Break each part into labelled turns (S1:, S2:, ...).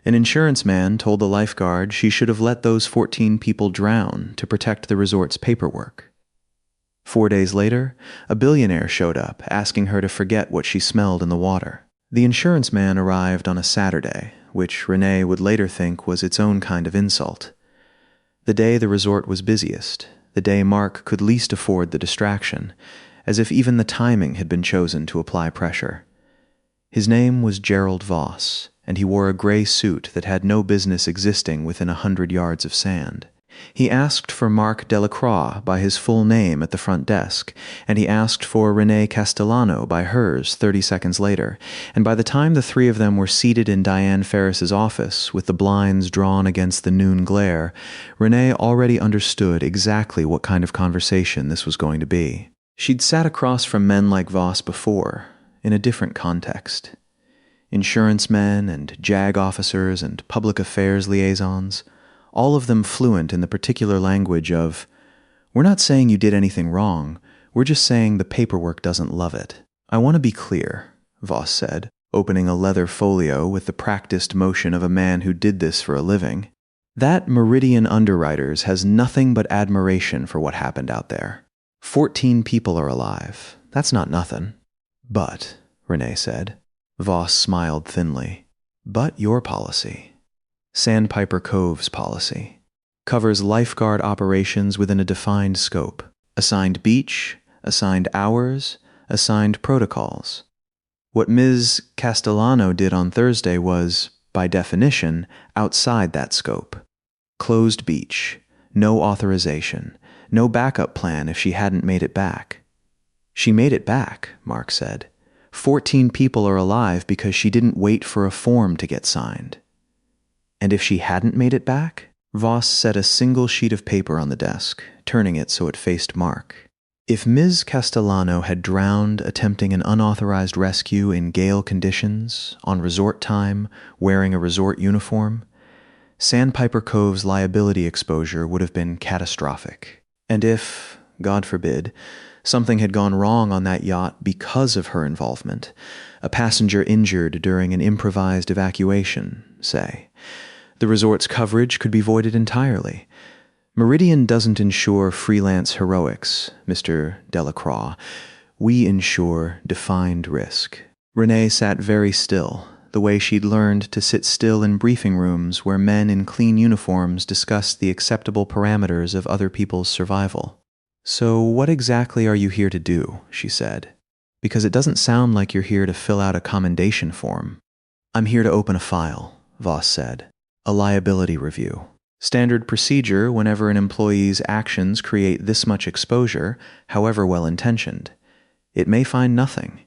S1: An insurance man told the lifeguard she should have let those 14 people drown to protect the resort's paperwork. 4 days later, a billionaire showed up, asking her to forget what she smelled in the water. The insurance man arrived on a Saturday, which Rene would later think was its own kind of insult. The day the resort was busiest, the day Mark could least afford the distraction, as if even the timing had been chosen to apply pressure. His name was Gerald Voss, and he wore a gray suit that had no business existing within 100 yards of sand. He asked for Mark Delacroix by his full name at the front desk, and he asked for Rene Castellano by hers 30 seconds later, and by the time the three of them were seated in Diane Ferris's office with the blinds drawn against the noon glare, Rene already understood exactly what kind of conversation this was going to be. She'd sat across from men like Voss before, in a different context. Insurance men and JAG officers and public affairs liaisons, all of them fluent in the particular language of, "We're not saying you did anything wrong, we're just saying the paperwork doesn't love it." "I want to be clear," Voss said, opening a leather folio with the practiced motion of a man who did this for a living. "That Meridian Underwriters has nothing but admiration for what happened out there. 14 people are alive. That's not nothing." "But," Rene said. Voss smiled thinly. "But your policy, Sandpiper Cove's policy, covers lifeguard operations within a defined scope, assigned beach, assigned hours, assigned protocols. What Ms. Castellano did on Thursday was, by definition, outside that scope. Closed beach, no authorization, no backup plan if she hadn't made it back." "She made it back," Mark said. 14 people are alive because she didn't wait for a form to get signed." "And if she hadn't made it back?" Voss set a single sheet of paper on the desk, turning it so it faced Mark. "If Ms. Castellano had drowned attempting an unauthorized rescue in gale conditions, on resort time, wearing a resort uniform, Sandpiper Cove's liability exposure would have been catastrophic. And if, God forbid, something had gone wrong on that yacht because of her involvement, a passenger injured during an improvised evacuation, say, the resort's coverage could be voided entirely. Meridian doesn't insure freelance heroics, Mr. Delacroix. We insure defined risk." Rene sat very still, the way she'd learned to sit still in briefing rooms where men in clean uniforms discussed the acceptable parameters of other people's survival. "So what exactly are you here to do?" she said. "Because it doesn't sound like you're here to fill out a commendation form." "I'm here to open a file," Voss said. "A liability review. Standard procedure whenever an employee's actions create this much exposure, however well-intentioned. It may find nothing.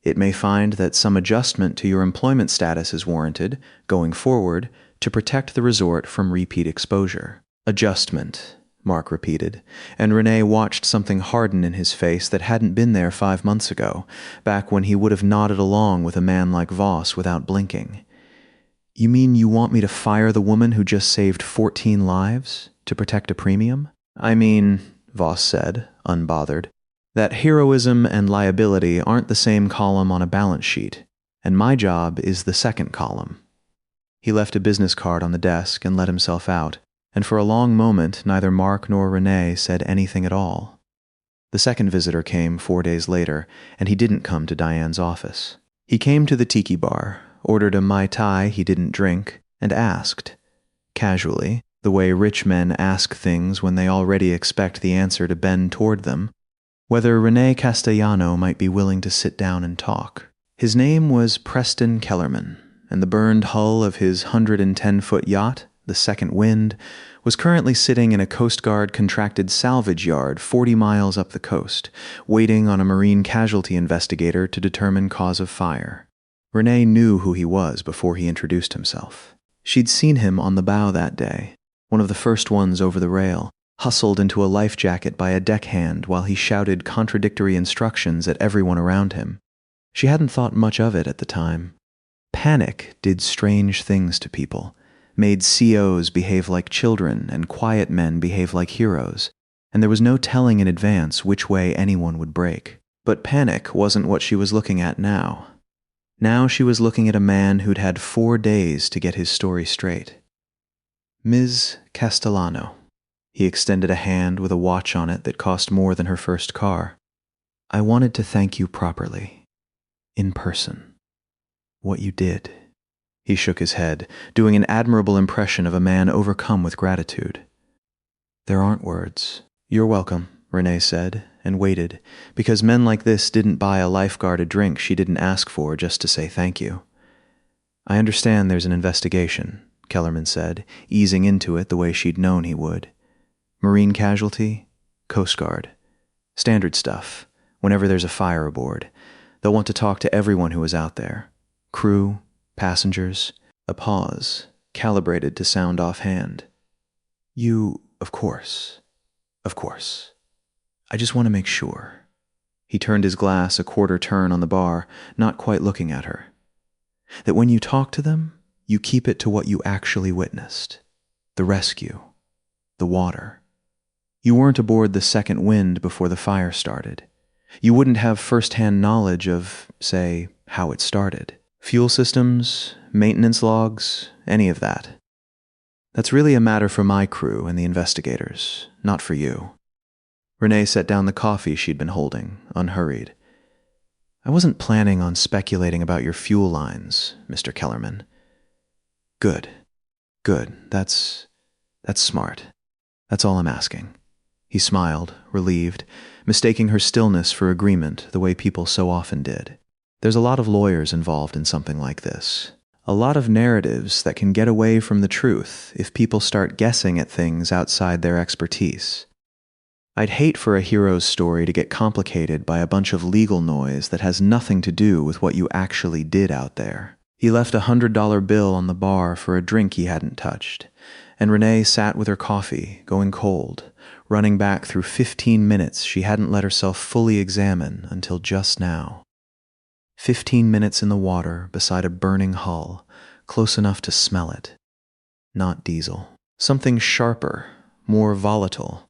S1: It may find that some adjustment to your employment status is warranted, going forward, to protect the resort from repeat exposure." "Adjustment," Mark repeated, and Rene watched something harden in his face that hadn't been there 5 months ago, back when he would have nodded along with a man like Voss without blinking. "You mean you want me to fire the woman who just saved 14 lives to protect a premium?" "I mean," Voss said, unbothered, "that heroism and liability aren't the same column on a balance sheet, and my job is the second column." He left a business card on the desk and let himself out, and for a long moment neither Mark nor Rene said anything at all. The second visitor came 4 days later, and he didn't come to Diane's office. He came to the tiki bar, ordered a Mai Tai he didn't drink, and asked, casually, the way rich men ask things when they already expect the answer to bend toward them, whether Rene Castellano might be willing to sit down and talk. His name was Preston Kellerman, and the burned hull of his 110-foot yacht, the Second Wind, was currently sitting in a Coast Guard contracted salvage yard 40 miles up the coast, waiting on a marine casualty investigator to determine cause of fire. Rene knew who he was before he introduced himself. She'd seen him on the bow that day, one of the first ones over the rail, hustled into a life jacket by a deckhand while he shouted contradictory instructions at everyone around him. She hadn't thought much of it at the time. Panic did strange things to people, made COs behave like children and quiet men behave like heroes, and there was no telling in advance which way anyone would break. But panic wasn't what she was looking at now. Now she was looking at a man who'd had 4 days to get his story straight. Ms. Castellano. He extended a hand with a watch on it that cost more than her first car. I wanted to thank you properly. In person. What you did. He shook his head, doing an admirable impression of a man overcome with gratitude. There aren't words. You're welcome, Rene said, and waited, because men like this didn't buy a lifeguard a drink she didn't ask for just to say thank you. I understand there's an investigation, Kellerman said, easing into it the way she'd known he would. Marine casualty, Coast Guard. Standard stuff. Whenever there's a fire aboard, they'll want to talk to everyone who was out there. Crew, passengers. A pause, calibrated to sound offhand. You, of course. Of course. I just want to make sure. He turned his glass a quarter turn on the bar, not quite looking at her. That when you talk to them, you keep it to what you actually witnessed. The rescue. The water. You weren't aboard the second wind before the fire started. You wouldn't have first-hand knowledge of, say, how it started. Fuel systems, maintenance logs, any of that. That's really a matter for my crew and the investigators, not for you. Rene set down the coffee she'd been holding, unhurried. I wasn't planning on speculating about your fuel lines, Mr. Kellerman. Good. Good. That's smart. That's all I'm asking. He smiled, relieved, mistaking her stillness for agreement the way people so often did. There's a lot of lawyers involved in something like this. A lot of narratives that can get away from the truth if people start guessing at things outside their expertise. I'd hate for a hero's story to get complicated by a bunch of legal noise that has nothing to do with what you actually did out there. He left a $100 bill on the bar for a drink he hadn't touched, and Rene sat with her coffee, going cold, running back through 15 minutes she hadn't let herself fully examine until just now. 15 minutes in the water beside a burning hull, close enough to smell it. Not diesel. Something sharper, more volatile.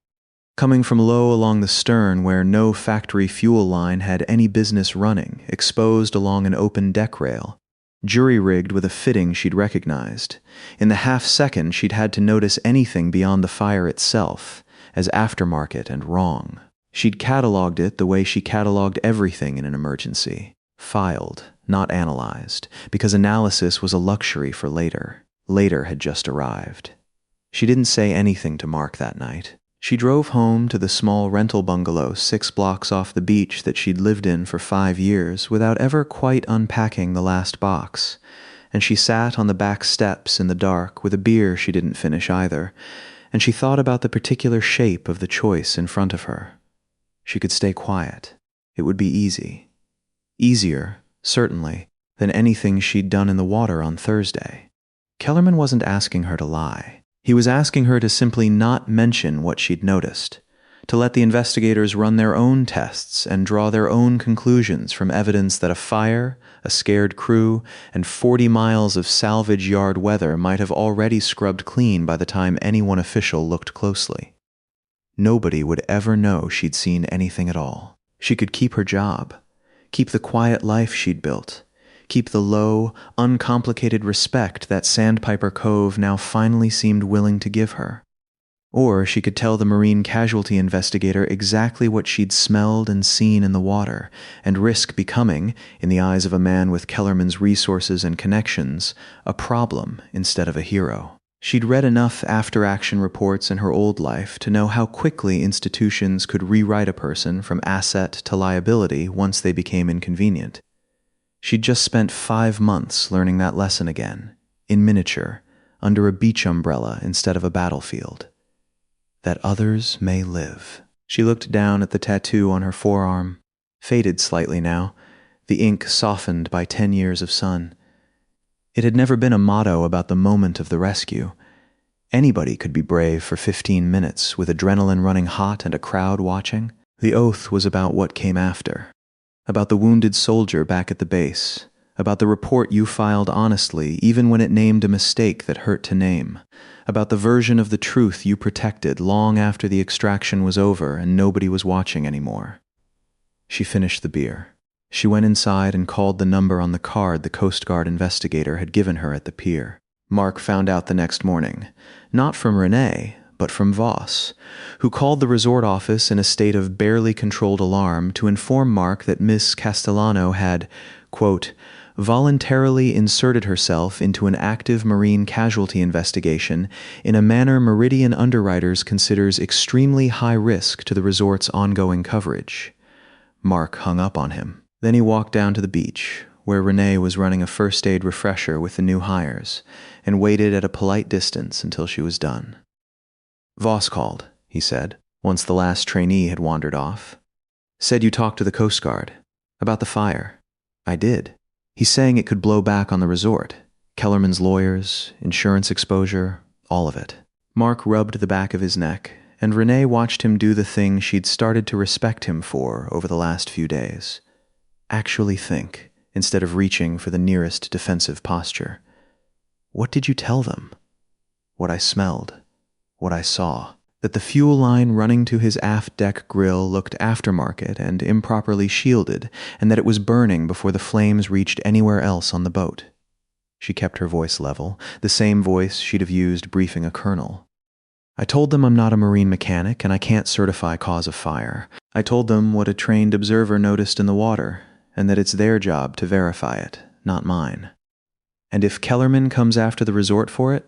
S1: Coming from low along the stern where no factory fuel line had any business running, exposed along an open deck rail. Jury-rigged with a fitting she'd recognized. In the half-second she'd had to notice anything beyond the fire itself, as aftermarket and wrong. She'd cataloged it the way she cataloged everything in an emergency. Filed, not analyzed, because analysis was a luxury for later. Later had just arrived. She didn't say anything to Mark that night. She drove home to the small rental bungalow 6 blocks off the beach that she'd lived in for 5 years without ever quite unpacking the last box, and she sat on the back steps in the dark with a beer she didn't finish either, and she thought about the particular shape of the choice in front of her. She could stay quiet. It would be easy. Easier, certainly, than anything she'd done in the water on Thursday. Kellerman wasn't asking her to lie. He was asking her to simply not mention what she'd noticed, to let the investigators run their own tests and draw their own conclusions from evidence that a fire, a scared crew, and 40 miles of salvage yard weather might have already scrubbed clean by the time any one official looked closely. Nobody would ever know she'd seen anything at all. She could keep her job, keep the quiet life she'd built, keep the low, uncomplicated respect that Sandpiper Cove now finally seemed willing to give her. Or she could tell the marine casualty investigator exactly what she'd smelled and seen in the water, and risk becoming, in the eyes of a man with Kellerman's resources and connections, a problem instead of a hero. She'd read enough after-action reports in her old life to know how quickly institutions could rewrite a person from asset to liability once they became inconvenient. She'd just spent 5 months learning that lesson again, in miniature, under a beach umbrella instead of a battlefield. That others may live. She looked down at the tattoo on her forearm, faded slightly now, the ink softened by 10 years of sun. It had never been a motto about the moment of the rescue. Anybody could be brave for 15 minutes with adrenaline running hot and a crowd watching. The oath was about what came after. About the wounded soldier back at the base, about the report you filed honestly even when it named a mistake that hurt to name, about the version of the truth you protected long after the extraction was over and nobody was watching anymore. She finished the beer. She went inside and called the number on the card the Coast Guard investigator had given her at the pier. Mark found out the next morning, not from Rene, but from Voss, who called the resort office in a state of barely controlled alarm to inform Mark that Miss Castellano had, quote, voluntarily inserted herself into an active marine casualty investigation in a manner Meridian Underwriters considers extremely high risk to the resort's ongoing coverage. Mark hung up on him. Then he walked down to the beach, where Rene was running a first aid refresher with the new hires, and waited at a polite distance until she was done. Voss called, he said, once the last trainee had wandered off. Said you talked to the Coast Guard. About the fire. I did. He's saying it could blow back on the resort. Kellerman's lawyers, insurance exposure, all of it. Mark rubbed the back of his neck, and Rene watched him do the thing she'd started to respect him for over the last few days. Actually think, instead of reaching for the nearest defensive posture. What did you tell them? What I smelled. What I saw. That the fuel line running to his aft deck grill looked aftermarket and improperly shielded, and that it was burning before the flames reached anywhere else on the boat. She kept her voice level, the same voice she'd have used briefing a colonel. I told them I'm not a marine mechanic and I can't certify cause of fire. I told them what a trained observer noticed in the water, and that it's their job to verify it, not mine. And if Kellerman comes after the resort for it,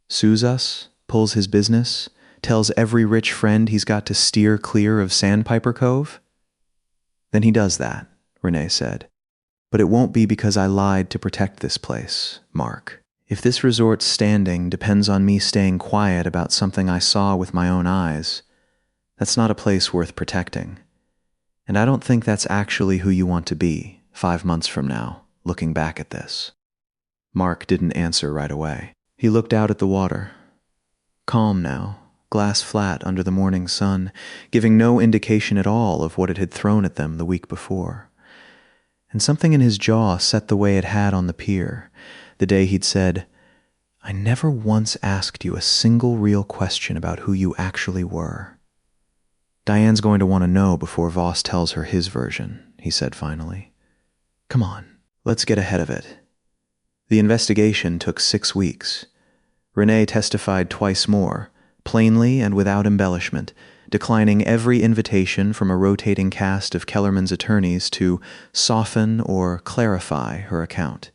S1: sues us, pulls his business, tells every rich friend he's got to steer clear of Sandpiper Cove, then he does that, Rene said. But it won't be because I lied to protect this place, Mark. If this resort's standing depends on me staying quiet about something I saw with my own eyes, that's not a place worth protecting. And I don't think that's actually who you want to be 5 months from now, looking back at this. Mark didn't answer right away. He looked out at the water. Calm now, glass flat under the morning sun, giving no indication at all of what it had thrown at them the week before. And something in his jaw set the way it had on the pier, the day he'd said, I never once asked you a single real question about who you actually were. Diane's going to want to know before Voss tells her his version, he said finally. Come on, let's get ahead of it. The investigation took 6 weeks. Rene testified twice more, plainly and without embellishment, declining every invitation from a rotating cast of Kellerman's attorneys to soften or clarify her account.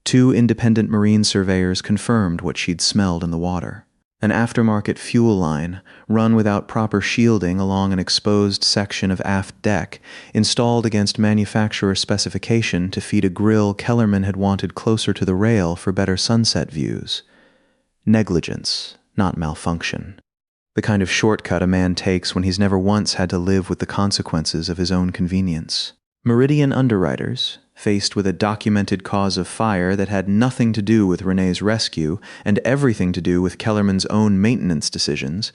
S1: 2 independent marine surveyors confirmed what she'd smelled in the water. An aftermarket fuel line, run without proper shielding along an exposed section of aft deck, installed against manufacturer specification to feed a grill Kellerman had wanted closer to the rail for better sunset views. Negligence, not malfunction. The kind of shortcut a man takes when he's never once had to live with the consequences of his own convenience. Meridian Underwriters, faced with a documented cause of fire that had nothing to do with Rene's rescue and everything to do with Kellerman's own maintenance decisions,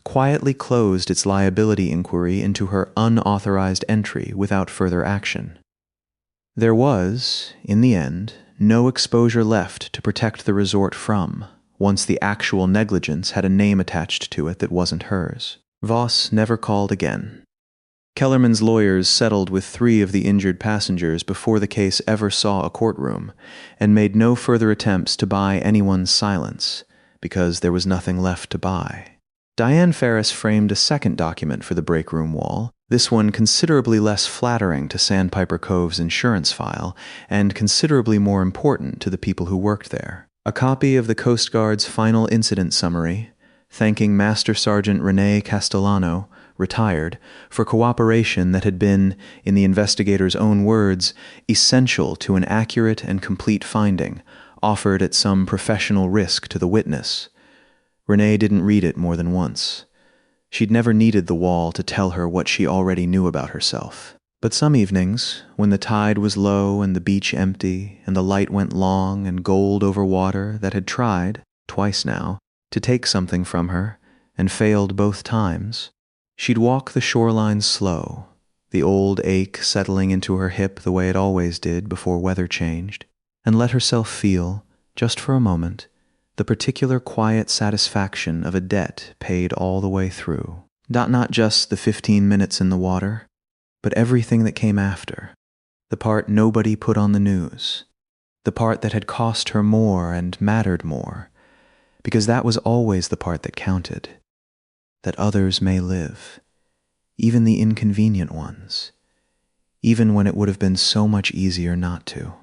S1: quietly closed its liability inquiry into her unauthorized entry without further action. There was, in the end, no exposure left to protect the resort from, once the actual negligence had a name attached to it that wasn't hers. Voss never called again. Kellerman's lawyers settled with 3 of the injured passengers before the case ever saw a courtroom, and made no further attempts to buy anyone's silence, because there was nothing left to buy. Diane Ferris framed a second document for the break room wall, this one considerably less flattering to Sandpiper Cove's insurance file, and considerably more important to the people who worked there. A copy of the Coast Guard's final incident summary, thanking Master Sergeant Rene Castellano, retired, for cooperation that had been, in the investigator's own words, essential to an accurate and complete finding, offered at some professional risk to the witness. Rene didn't read it more than once. She'd never needed the wall to tell her what she already knew about herself. But some evenings, when the tide was low and the beach empty, and the light went long and gold over water that had tried, twice now, to take something from her, and failed both times, she'd walk the shoreline slow, the old ache settling into her hip the way it always did before weather changed, and let herself feel, just for a moment, the particular quiet satisfaction of a debt paid all the way through. Not just the 15 minutes in the water, but everything that came after. The part nobody put on the news. The part that had cost her more and mattered more, because that was always the part that counted. That others may live, even the inconvenient ones, even when it would have been so much easier not to.